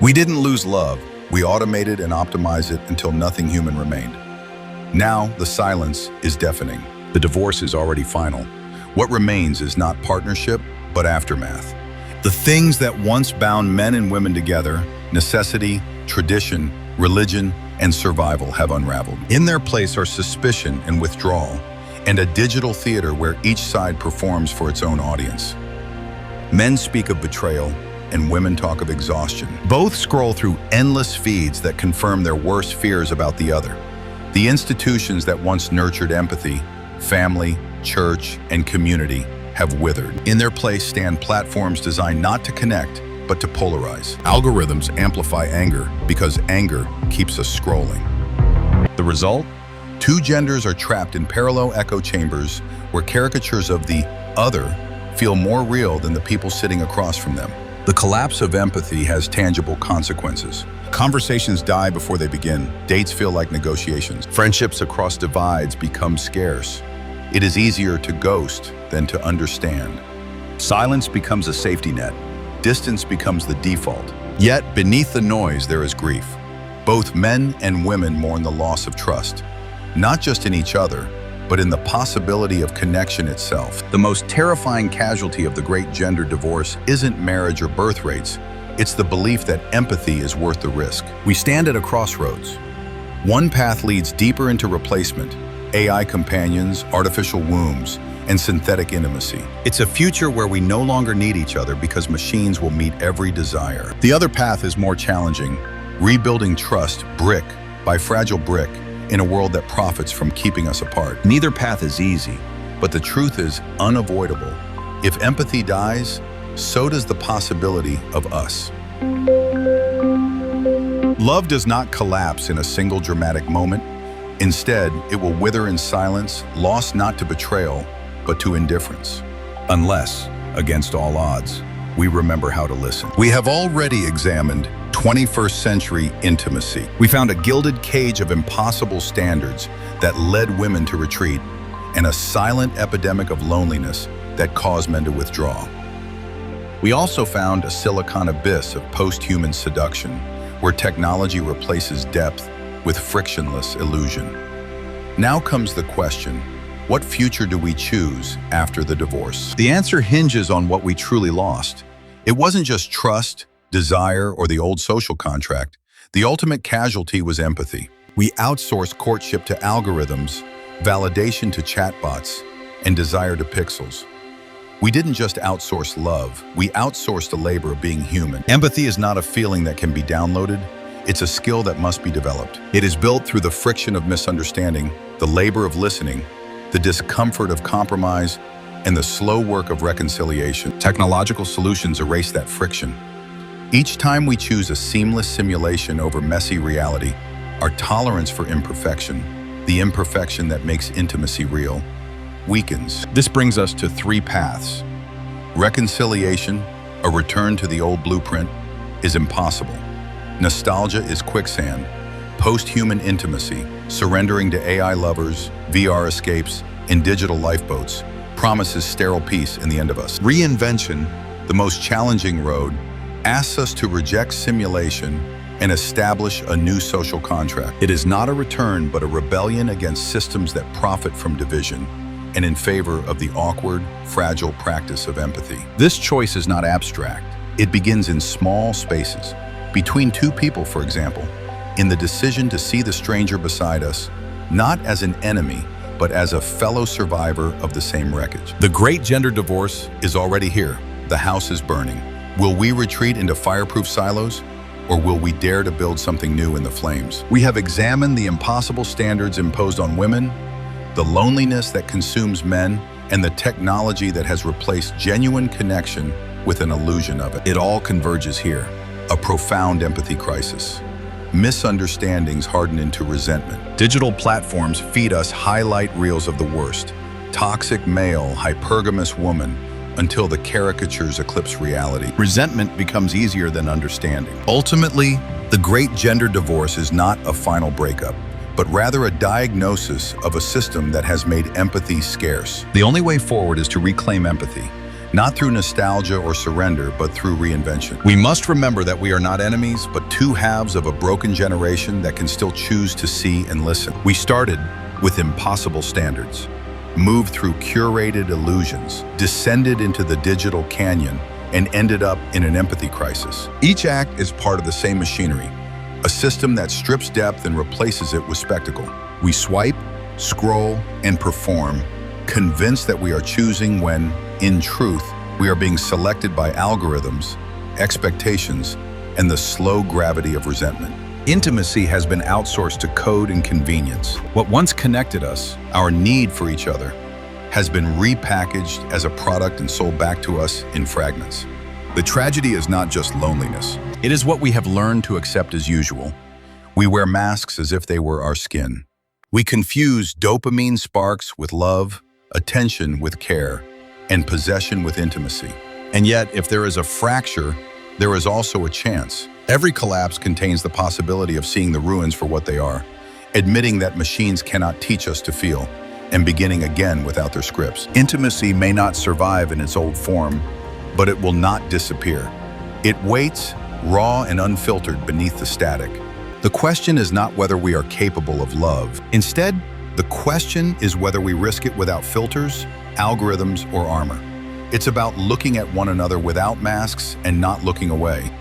We didn't lose love. We automated and optimized it until nothing human remained. Now, the silence is deafening. The divorce is already final. What remains is not partnership, but aftermath. The things that once bound men and women together, necessity, tradition, religion, and survival, have unraveled. In their place are suspicion and withdrawal, and a digital theater where each side performs for its own audience. Men speak of betrayal, and women talk of exhaustion. Both scroll through endless feeds that confirm their worst fears about the other. The institutions that once nurtured empathy, family, church, and community, have withered. In their place stand platforms designed not to connect, but to polarize. Algorithms amplify anger because anger keeps us scrolling. The result? Two genders are trapped in parallel echo chambers where caricatures of the other feel more real than the people sitting across from them. The collapse of empathy has tangible consequences. Conversations die before they begin. Dates feel like negotiations. Friendships across divides become scarce. It is easier to ghost than to understand. Silence becomes a safety net. Distance becomes the default. Yet, beneath the noise, there is grief. Both men and women mourn the loss of trust, not just in each other, but in the possibility of connection itself. The most terrifying casualty of the great gender divorce isn't marriage or birth rates. It's the belief that empathy is worth the risk. We stand at a crossroads. One path leads deeper into replacement, AI companions, artificial wombs, and synthetic intimacy. It's a future where we no longer need each other because machines will meet every desire. The other path is more challenging, rebuilding trust brick by fragile brick in a world that profits from keeping us apart. Neither path is easy, but the truth is unavoidable. If empathy dies, so does the possibility of us. Love does not collapse in a single dramatic moment. Instead, it will wither in silence, lost not to betrayal, but to indifference. Unless, against all odds, we remember how to listen. We have already examined 21st century intimacy. We found a gilded cage of impossible standards that led women to retreat, and a silent epidemic of loneliness that caused men to withdraw. We also found a silicon abyss of post-human seduction, where technology replaces depth with frictionless illusion. Now comes the question, what future do we choose after the divorce? The answer hinges on what we truly lost. It wasn't just trust, desire, or the old social contract. The ultimate casualty was empathy. We outsourced courtship to algorithms, validation to chatbots, and desire to pixels. We didn't just outsource love, we outsourced the labor of being human. Empathy is not a feeling that can be downloaded. It's a skill that must be developed. It is built through the friction of misunderstanding, the labor of listening, the discomfort of compromise, and the slow work of reconciliation. Technological solutions erase that friction. Each time we choose a seamless simulation over messy reality, our tolerance for imperfection, the imperfection that makes intimacy real, weakens. This brings us to three paths. Reconciliation, a return to the old blueprint, is impossible. Nostalgia is quicksand. Post-human intimacy, surrendering to AI lovers, VR escapes, and digital lifeboats, promises sterile peace in the end of us. Reinvention, the most challenging road, asks us to reject simulation and establish a new social contract. It is not a return, but a rebellion against systems that profit from division and in favor of the awkward, fragile practice of empathy. This choice is not abstract. It begins in small spaces. Between two people, for example, in the decision to see the stranger beside us, not as an enemy, but as a fellow survivor of the same wreckage. The great gender divorce is already here. The house is burning. Will we retreat into fireproof silos, or will we dare to build something new in the flames? We have examined the impossible standards imposed on women, the loneliness that consumes men, and the technology that has replaced genuine connection with an illusion of it. It all converges here, a profound empathy crisis. Misunderstandings harden into resentment. Digital platforms feed us highlight reels of the worst. Toxic male, hypergamous woman, until the caricatures eclipse reality. Resentment becomes easier than understanding. Ultimately, the great gender divorce is not a final breakup, but rather a diagnosis of a system that has made empathy scarce. The only way forward is to reclaim empathy, not through nostalgia or surrender, but through reinvention. We must remember that we are not enemies, but two halves of a broken generation that can still choose to see and listen. We started with impossible standards, moved through curated illusions, descended into the digital canyon, and ended up in an empathy crisis. Each act is part of the same machinery, a system that strips depth and replaces it with spectacle. We swipe, scroll, and perform, convinced that we are choosing when, in truth, we are being selected by algorithms, expectations, and the slow gravity of resentment. Intimacy has been outsourced to code and convenience. What once connected us, our need for each other, has been repackaged as a product and sold back to us in fragments. The tragedy is not just loneliness. It is what we have learned to accept as usual. We wear masks as if they were our skin. We confuse dopamine sparks with love, attention with care, and possession with intimacy. And yet, if there is a fracture, there is also a chance. Every collapse contains the possibility of seeing the ruins for what they are, admitting that machines cannot teach us to feel, and beginning again without their scripts. Intimacy may not survive in its old form, but it will not disappear. It waits, raw and unfiltered, beneath the static. The question is not whether we are capable of love. Instead, the question is whether we risk it without filters, algorithms, or armor. It's about looking at one another without masks and not looking away.